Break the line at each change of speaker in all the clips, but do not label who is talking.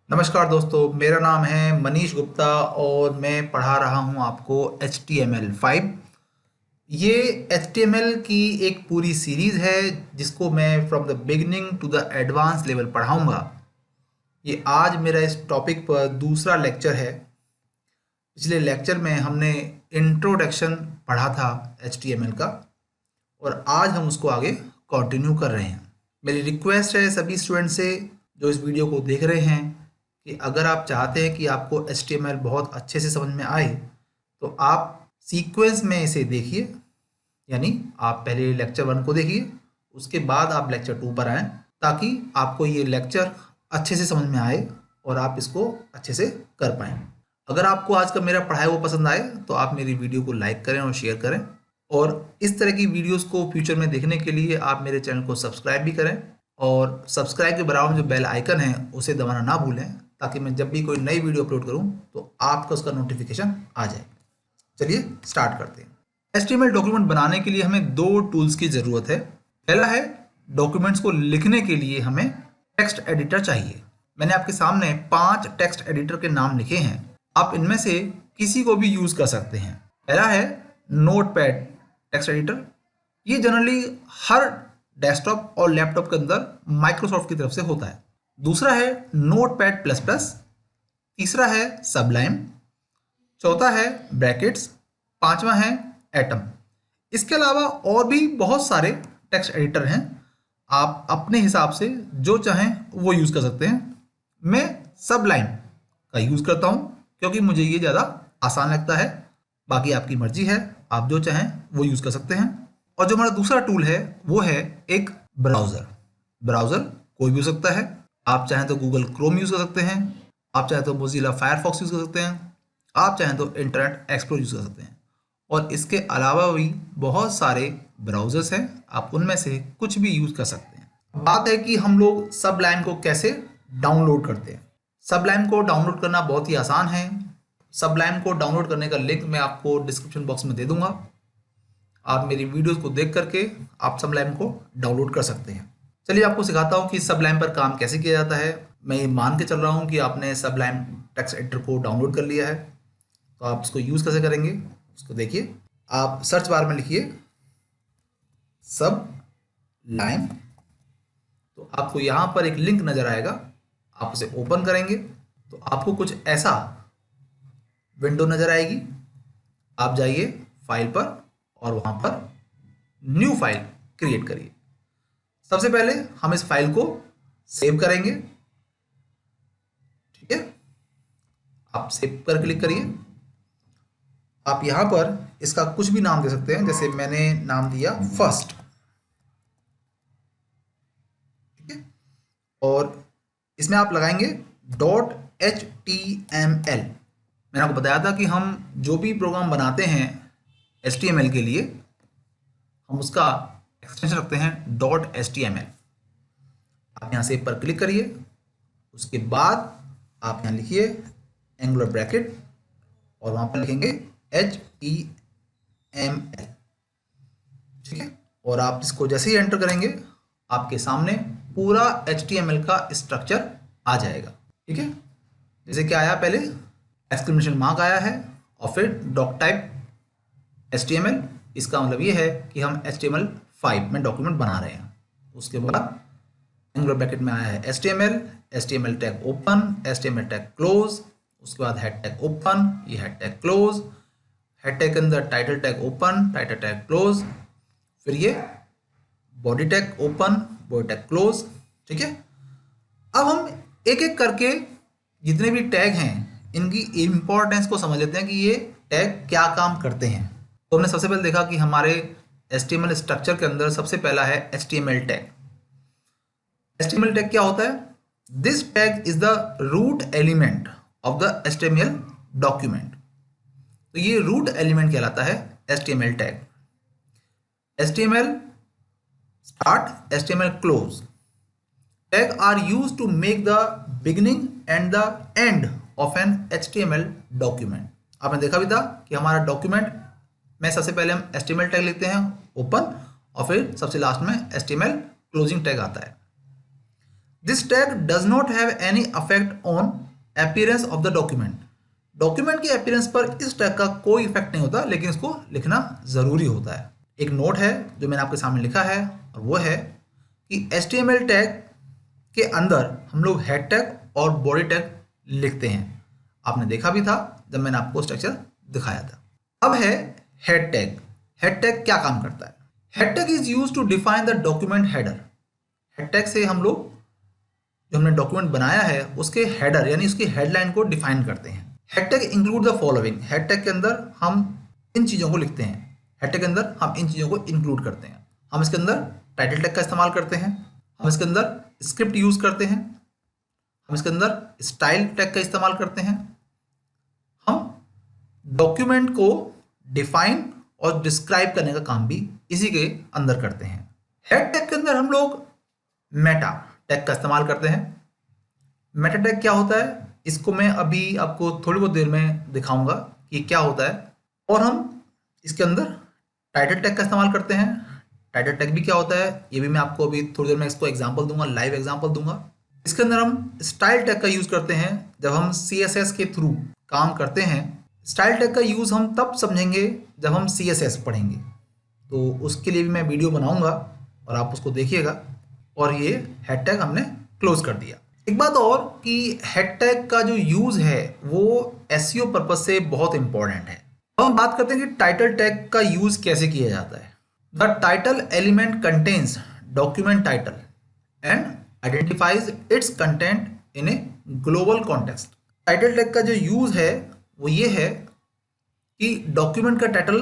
नमस्कार दोस्तों, मेरा नाम है मनीष गुप्ता और मैं पढ़ा रहा हूँ आपको HTML5। ये HTML की एक पूरी सीरीज़ है जिसको मैं from the beginning to the advance level पढ़ाऊँगा। ये आज मेरा इस टॉपिक पर दूसरा लेक्चर है। पिछले लेक्चर में हमने इंट्रोडक्शन पढ़ा था HTML का और आज हम उसको आगे कंटिन्यू कर रहे हैं। मेरी रिक्वेस्ट है सभी स्टूडेंट से जो इस वीडियो को देख रहे हैं कि अगर आप चाहते हैं कि आपको HTML बहुत अच्छे से समझ में आए तो आप सीक्वेंस में इसे देखिए, यानी आप पहले लेक्चर 1 को देखिए, उसके बाद आप लेक्चर 2 पर आएँ ताकि आपको ये लेक्चर अच्छे से समझ में आए और आप इसको अच्छे से कर पाएँ। अगर आपको आज का मेरा पढ़ाया हुआ पसंद आए तो आप मेरी वीडियो को लाइक करें और शेयर करें, और इस तरह की वीडियोस को फ्यूचर में देखने के लिए आप मेरे चैनल को सब्सक्राइब भी करें और सब्सक्राइब के बराबर में जो बेल आइकन है उसे दबाना ना भूलें ताकि मैं जब भी कोई नई वीडियो अपलोड करूं तो आपको उसका नोटिफिकेशन आ जाए। चलिए स्टार्ट करते हैं। HTML डॉक्यूमेंट बनाने के लिए हमें दो टूल्स की ज़रूरत है। पहला है, डॉक्यूमेंट्स को लिखने के लिए हमें टेक्स्ट एडिटर चाहिए। मैंने आपके सामने 5 टेक्स्ट एडिटर के नाम लिखे हैं, आप इनमें से किसी को भी यूज़ कर सकते हैं। पहला है नोटपैड टेक्स्ट एडिटर। ये जनरली हर डेस्कटॉप और लैपटॉप के अंदर माइक्रोसॉफ्ट की तरफ से होता है। दूसरा है नोटपैड प्लस प्लस। तीसरा है सबलाइम। चौथा है ब्रैकेट्स। पांचवा है एटम। इसके अलावा और भी बहुत सारे टेक्स्ट एडिटर हैं, आप अपने हिसाब से जो चाहें वो यूज़ कर सकते हैं। मैं सबलाइम का यूज़ करता हूँ क्योंकि मुझे ये ज़्यादा आसान लगता है। बाकी आपकी मर्जी है, आप जो चाहें वो यूज़ कर सकते हैं। और जो हमारा दूसरा टूल है वो है एक ब्राउज़र। ब्राउज़र कोई भी हो सकता है, आप चाहें तो गूगल क्रोम यूज़ कर सकते हैं, आप चाहें तो मोज़िला फायरफॉक्स यूज़ कर सकते हैं, आप चाहें तो इंटरनेट एक्सप्लोरर यूज़ कर सकते हैं। और इसके अलावा भी बहुत सारे ब्राउज़र्स हैं, आप उनमें से कुछ भी यूज़ कर सकते हैं। बात है कि हम लोग सबलाइम को कैसे डाउनलोड करते हैं। सबलाइम को डाउनलोड करना बहुत ही आसान है। सबलाइम को डाउनलोड करने का लिंक मैं आपको डिस्क्रिप्शन बॉक्स में दे दूंगा। आप मेरी वीडियोस को देख करके आप सबलाइम को डाउनलोड कर सकते हैं। चलिए आपको सिखाता हूँ कि सबलाइम पर काम कैसे किया जाता है। मैं ये मान के चल रहा हूँ कि आपने सबलाइम टेक्स्ट एडिटर को डाउनलोड कर लिया है, तो आप इसको यूज़ कैसे करेंगे उसको देखिए। आप सर्च बार में लिखिए सबलाइम, तो आपको यहाँ पर एक लिंक नज़र आएगा, आप उसे ओपन करेंगे तो आपको कुछ ऐसा विंडो नज़र आएगी। आप जाइए फाइल पर और वहाँ पर न्यू फाइल क्रिएट करिए। सबसे पहले हम इस फाइल को सेव करेंगे, ठीक है। आप सेव पर क्लिक करिए। आप यहाँ पर इसका कुछ भी नाम दे सकते हैं, जैसे मैंने नाम दिया फर्स्ट, ठीक है। और इसमें आप लगाएंगे .html। मैंने आपको बताया था कि हम जो भी प्रोग्राम बनाते हैं HTML के लिए हम उसका एक्सटेंशन रखते हैं .html। आप यहाँ सेव पर क्लिक करिए, उसके बाद आप यहाँ लिखिए एंगुलर ब्रैकेट और वहाँ पर लिखेंगे HTML, ठीक है। और आप इसको जैसे ही एंटर करेंगे आपके सामने पूरा HTML का स्ट्रक्चर आ जाएगा, ठीक है। जैसे कि आया, पहले एक्सक्लेमेशन मार्क आया है और फिर डॉक टाइप HTML। इसका मतलब ये है कि हम HTML5 में डॉक्यूमेंट बना रहे हैं। उसके बाद एंगुलर ब्रैकेट में आया है HTML tag open, HTML tag close, उसके बाद हेड टैग ओपन, ये head tag close, head tag के अंदर title tag open, title tag close, फिर ये body tag open, body tag close, ठीक है। अब हम एक एक करके जितने भी टैग हैं इनकी इंपॉर्टेंस को समझ लेते हैं कि ये टैग क्या काम करते हैं। तो हमने सबसे पहले देखा कि हमारे HTML स्ट्रक्चर के अंदर सबसे पहला है HTML टैग। HTML टैग क्या होता है? This tag is the root element of the HTML document. तो ये रूट एलिमेंट कहलाता है HTML tag. HTML start, HTML close tag are used to make the beginning and the end of an HTML document। आपने देखा भी था कि हमारा डॉक्यूमेंट में सबसे पहले हम HTML टैग लिखते हैं ओपन और फिर सबसे लास्ट में HTML क्लोजिंग टैग आता है। This tag does not have any affect on appearance of the document. Document के अपीयरेंस पर इस टैग का कोई इफेक्ट नहीं होता, लेकिन इसको लिखना ज़रूरी होता है। एक नोट है जो मैंने आपके सामने लिखा है, और वो है कि HTML टैग के अंदर हम लोग हेड टैग और बॉडी टैग लिखते हैं। आपने देखा भी था जब मैंने आपको स्ट्रक्चर दिखाया था। अब है हेड टैग। हेड टैग क्या काम करता है? Head tag is use to define the document header. Head tag से हम लोग जो हमने डॉक्यूमेंट बनाया है उसके हेडर यानी उसकी हेडलाइन को डिफाइन करते हैं। Head tag include the following. Head tag के अंदर हम इन चीज़ों को लिखते हैं। हेड टैग के अंदर हम इन चीज़ों को इंक्लूड करते हैं। हम इसके अंदर टाइटल टैग का इस्तेमाल करते हैं, हम इसके अंदर स्क्रिप्ट यूज़ करते हैं, हम इसके अंदर स्टाइल टैग का इस्तेमाल करते हैं, हम डॉक्यूमेंट को डिफाइन और डिस्क्राइब करने का काम भी इसी के अंदर करते हैं। हेड टैग के अंदर हम लोग मेटा टैग का इस्तेमाल करते हैं। मेटा टैग क्या होता है इसको मैं अभी आपको थोड़ी बहुत देर में दिखाऊंगा कि क्या होता है। और हम इसके अंदर टाइटल टैग का इस्तेमाल करते हैं। टाइटल टैग भी क्या होता है ये भी मैं आपको अभी थोड़ी देर में इसको एग्जांपल दूंगा, लाइव एग्जांपल दूंगा। इसके अंदर हम स्टाइल टैग का यूज़ करते हैं जब हम CSS के थ्रू काम करते हैं। स्टाइल टैग का यूज़ हम तब समझेंगे जब हम CSS पढ़ेंगे, तो उसके लिए भी मैं वीडियो बनाऊंगा और आप उसको देखिएगा। और ये हेड टैग हमने क्लोज कर दिया। एक बात और कि हेड टैग का जो यूज़ है वो SEO पर्पज से बहुत इंपॉर्टेंट है। अब हम बात करते हैं कि टाइटल टैग का यूज़ कैसे किया जाता है। The title element contains document title and identifies it's content in a global context. Title tag का जो यूज़ है वो ये है कि डॉक्यूमेंट का टाइटल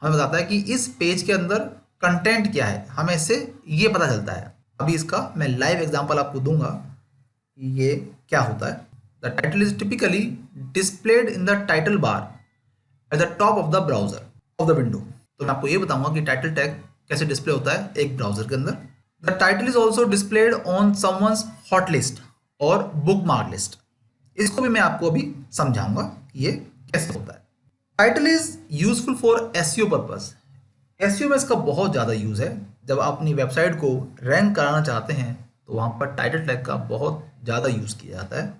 हमें बताता है कि इस पेज के अंदर कंटेंट क्या है, हमें इससे ये पता चलता है। अभी इसका मैं लाइव एग्जांपल आपको दूंगा कि ये क्या होता है। The title is typically displayed in the title bar at the top of the browser of the window. तो मैं आपको ये बताऊंगा कि टाइटल टैग कैसे डिस्प्ले होता है एक ब्राउजर के अंदर। The title is also displayed on someone's hot list और बुक मार्क लिस्ट। इसको भी मैं आपको अभी समझाऊंगा कि ये कैसे होता है। Title is useful for SEO purpose. SEO में इसका बहुत ज़्यादा यूज़ है। जब आप अपनी वेबसाइट को रैंक कराना चाहते हैं तो वहाँ पर टाइटल टैग का बहुत ज़्यादा यूज़ किया जाता है।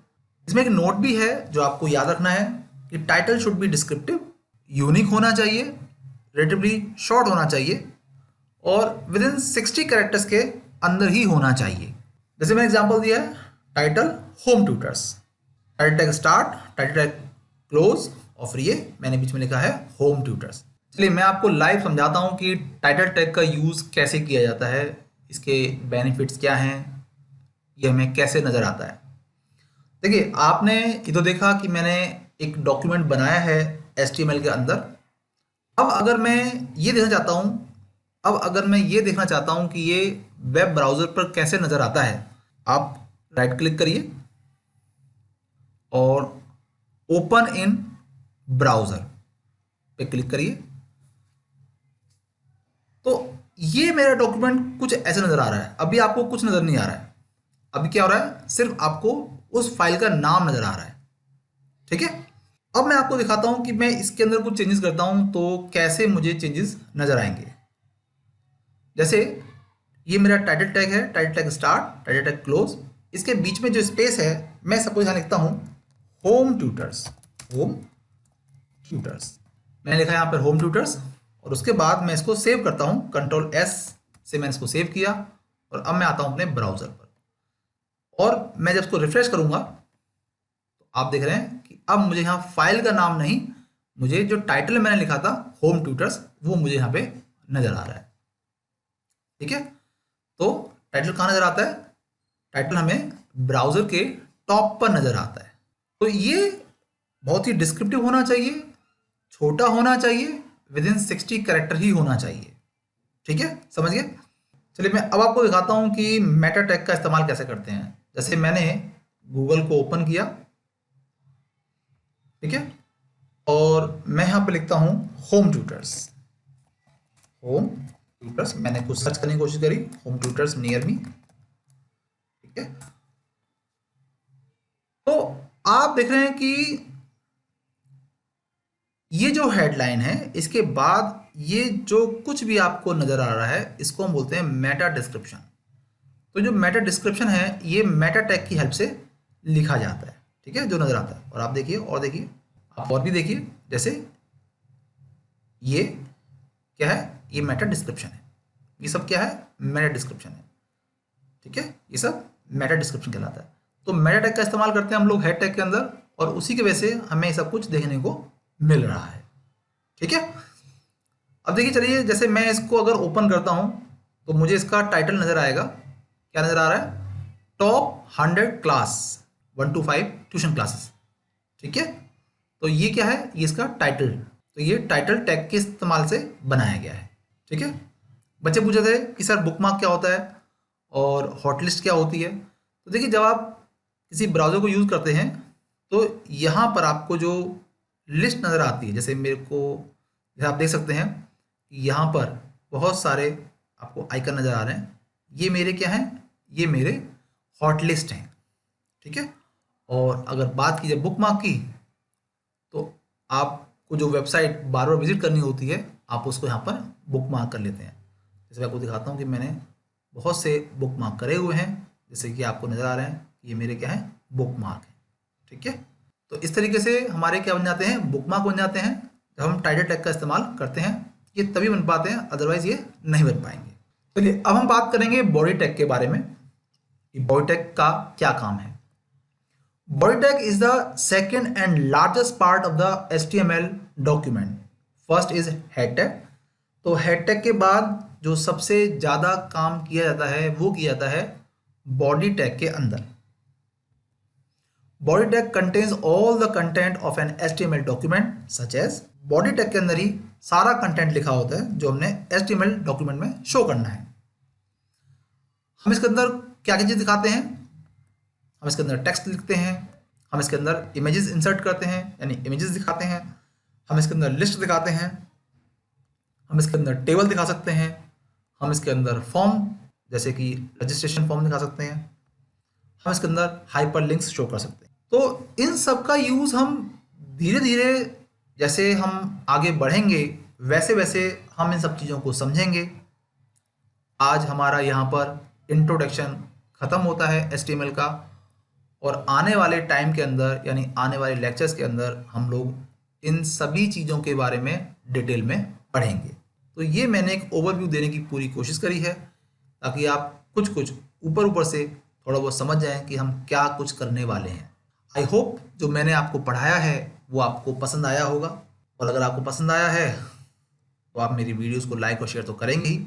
इसमें एक नोट भी है जो आपको याद रखना है कि title should be descriptive, unique होना चाहिए, रिलेटिवली शॉर्ट होना चाहिए और विद इन 60 कैरेक्टर्स के अंदर ही होना चाहिए। जैसे मैंने एग्जांपल दिया है title home tutors, title tag start, title tag close और फिर ये मैंने बीच में लिखा है होम ट्यूटर्स। चलिए मैं आपको लाइव समझाता हूँ कि टाइटल टैग का यूज़ कैसे किया जाता है, इसके बेनिफिट्स क्या हैं, ये हमें कैसे नज़र आता है। देखिए आपने ये तो देखा कि मैंने एक डॉक्यूमेंट बनाया है HTML के अंदर। अब अगर मैं ये देखना चाहता हूँ अब अगर मैं ये देखना चाहता हूँ कि ये वेब ब्राउज़र पर कैसे नज़र आता है, आप राइट क्लिक करिए और ओपन इन ब्राउज़र पे क्लिक करिए। तो ये मेरा डॉक्यूमेंट कुछ ऐसे नज़र आ रहा है। अभी आपको कुछ नज़र नहीं आ रहा है। अभी क्या हो रहा है, सिर्फ आपको उस फाइल का नाम नज़र आ रहा है। ठीक है, अब मैं आपको दिखाता हूँ कि मैं इसके अंदर कुछ चेंजेस करता हूँ तो कैसे मुझे चेंजेस नज़र आएंगे। जैसे ये मेरा टाइटल टैग है, title tag start, title tag close. इसके बीच में जो स्पेस है मैं सपोज यहाँ लिखता हूँ होम ट्यूटर्स। होम ट्यूटर्स मैंने लिखा है यहाँ पर होम ट्यूटर्स और उसके बाद मैं इसको सेव करता हूँ, Ctrl+S से मैंने इसको सेव किया और अब मैं आता हूँ अपने ब्राउज़र पर और मैं जब इसको रिफ्रेश करूँगा तो आप देख रहे हैं कि अब मुझे यहाँ फाइल का नाम नहीं, मुझे जो टाइटल मैंने लिखा था होम ट्यूटर्स वो मुझे यहाँ पे नज़र आ रहा है। ठीक है, तो टाइटल कहाँ नज़र आता है, टाइटल हमें ब्राउज़र के टॉप पर नज़र आता है। तो ये बहुत ही डिस्क्रिप्टिव होना चाहिए, छोटा होना चाहिए, विद इन 60 कैरेक्टर ही होना चाहिए। ठीक है, समझ गए। चलिए मैं अब आपको दिखाता हूँ कि मेटा टैग का इस्तेमाल कैसे करते हैं। जैसे मैंने गूगल को ओपन किया, ठीक है, और मैं यहाँ पे लिखता हूँ होम ट्यूटर्स। होम ट्यूटर्स मैंने कुछ सर्च करने की कोशिश करी, होम ट्यूटर्स नियर मी। ठीक है, तो आप देख रहे हैं कि ये जो हेडलाइन है इसके बाद ये जो कुछ भी आपको नजर आ रहा है इसको हम बोलते हैं मेटा डिस्क्रिप्शन। तो जो मेटा डिस्क्रिप्शन है ये मेटा टैग की हेल्प से लिखा जाता है, ठीक है, जो नज़र आता है। और आप देखिए, और देखिए, आप और भी देखिए, जैसे ये क्या है, ये मेटा डिस्क्रिप्शन है, ये सब क्या है, मेटा डिस्क्रिप्शन है, ठीक है, ये सब मेटा डिस्क्रिप्शन कहलाता है। तो मेटा टैग का इस्तेमाल करते हैं हम लोग हेड टैग के अंदर, और उसी की वजह से हमें सब कुछ देखने को मिल रहा है, ठीक है। अब देखिए, चलिए, जैसे मैं इसको अगर ओपन करता हूं तो मुझे इसका टाइटल नजर आएगा। क्या नजर आ रहा है, top 100 class 1 to 5 tuition classes, ठीक है। तो ये क्या है, ये इसका टाइटल, तो ये टाइटल टैग के इस्तेमाल से बनाया गया है, ठीक है। बच्चे पूछे थे कि सर बुकमार्क क्या होता है और हॉटलिस्ट क्या होती है। तो देखिए, जब आप किसी ब्राउज़र को यूज़ करते हैं तो यहाँ पर आपको जो लिस्ट नज़र आती है, जैसे मेरे को, जैसे आप देख सकते हैं यहाँ पर बहुत सारे आपको आइकन नज़र आ रहे हैं, ये मेरे क्या हैं, ये मेरे हॉट लिस्ट हैं, ठीक है। और अगर बात की जाए बुकमार्क की, तो आपको जो वेबसाइट बार बार विजिट करनी होती है, आप उसको यहाँ पर बुकमार्क कर लेते हैं। जैसे मैं आपको दिखाता हूँ कि मैंने बहुत से बुकमार्क करे हुए हैं, जैसे कि आपको नज़र आ रहे हैं, ये मेरे क्या है, बुकमार्क है, ठीक है। तो इस तरीके से हमारे क्या बन जाते हैं, बुकमार्क बन जाते हैं जब हम टाइटल टैग का इस्तेमाल करते हैं। ये तभी बन पाते हैं, अदरवाइज ये नहीं बन पाएंगे। चलिए, अब हम बात करेंगे बॉडी टैग के बारे में कि बॉडी टैग का क्या काम है। Body tag is the second and largest part of the HTML document. First is head tag. तो हेड टैग के बाद जो सबसे ज़्यादा काम किया जाता है वो किया जाता है बॉडी टैग के अंदर। Body tag contains all the content of an HTML document such as. Body tag के अंदर ही सारा कंटेंट लिखा होता है जो हमने HTML डॉक्यूमेंट में शो करना है। हम इसके अंदर क्या क्या चीज़ दिखाते हैं, हम इसके अंदर टेक्स्ट लिखते हैं, हम इसके अंदर इमेजेस इंसर्ट करते हैं, यानी इमेजेस दिखाते हैं, हम इसके अंदर लिस्ट दिखाते हैं, हम इसके अंदर टेबल दिखा सकते हैं, हम इसके अंदर फॉर्म जैसे कि रजिस्ट्रेशन फॉर्म दिखा सकते हैं, हम इसके अंदर हाइपर लिंक्स शो कर सकते हैं। तो इन सब का यूज़ हम धीरे धीरे जैसे हम आगे बढ़ेंगे वैसे वैसे हम इन सब चीज़ों को समझेंगे। आज हमारा यहाँ पर इंट्रोडक्शन ख़त्म होता है HTML का, और आने वाले टाइम के अंदर यानी आने वाले लेक्चर्स के अंदर हम लोग इन सभी चीज़ों के बारे में डिटेल में पढ़ेंगे। तो ये मैंने एक ओवरव्यू देने की पूरी कोशिश करी है ताकि आप कुछ कुछ ऊपर ऊपर से थोड़ा बहुत समझ जाएं कि हम क्या कुछ करने वाले हैं। आई होप जो मैंने आपको पढ़ाया है वो आपको पसंद आया होगा, और अगर आपको पसंद आया है तो आप मेरी वीडियोस को लाइक और शेयर तो करेंगे ही,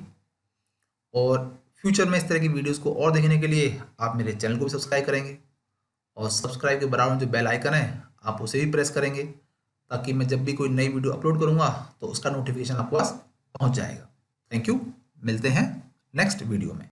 और फ्यूचर में इस तरह की वीडियोस को और देखने के लिए आप मेरे चैनल को भी सब्सक्राइब करेंगे, और सब्सक्राइब के बराबर जो बेल आइकन है आप उसे भी प्रेस करेंगे ताकि मैं जब भी कोई नई वीडियो अपलोड करूँगा तो उसका नोटिफिकेशन आपके पास पहुँच जाएगा। थैंक यू, मिलते हैं नेक्स्ट वीडियो में।